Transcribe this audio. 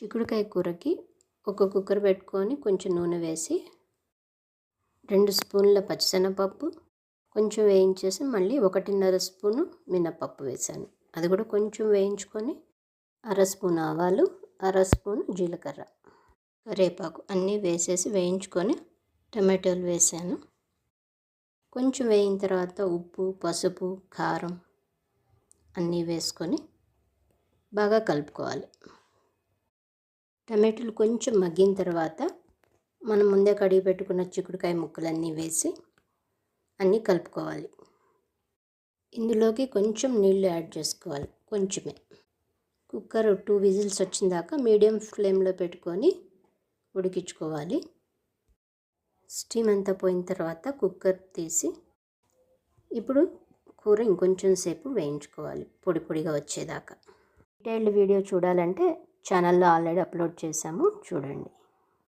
చిక్కుడుకాయ కూరకి ఒక కుక్కర్ పెట్టుకొని కొంచెం నూనె వేసి 2 స్పూన్ల పచ్చిశనగపప్పు కొంచెం వేయించేసి మళ్ళీ 1.5 స్పూను మినపప్పు వేసాను. అది కూడా కొంచెం వేయించుకొని 1/2 స్పూన్ ఆవాలు, 1/2 స్పూన్ జీలకర్ర, కరివేపాకు అన్నీ వేసేసి వేయించుకొని టమాటోలు వేసాను. కొంచెం వేయిన తర్వాత ఉప్పు, పసుపు, కారం అన్నీ వేసుకొని బాగా కలుపుకోవాలి. టమాటాలు కొంచెం మగ్గిన తర్వాత మనం ముందే కడిగి పెట్టుకున్న చిక్కుడుకాయ ముక్కలన్నీ వేసి అన్నీ కలుపుకోవాలి. ఇందులోకి కొంచెం నీళ్ళు యాడ్ చేసుకోవాలి, కొంచెమే. కుక్కర్ 2 విజిల్స్ వచ్చిన దాకా మీడియం ఫ్లేమ్లో పెట్టుకొని ఉడికించుకోవాలి. స్టీమ్ అంతా పోయిన తర్వాత కుక్కర్ తీసి ఇప్పుడు కూర ఇంకొంచెం సేపు వేయించుకోవాలి, పొడి పొడిగా వచ్చేదాకా. డీటెయిల్డ్ వీడియో చూడాలంటే ఛానల్లో ఆల్రెడీ అప్లోడ్ చేశాము, చూడండి.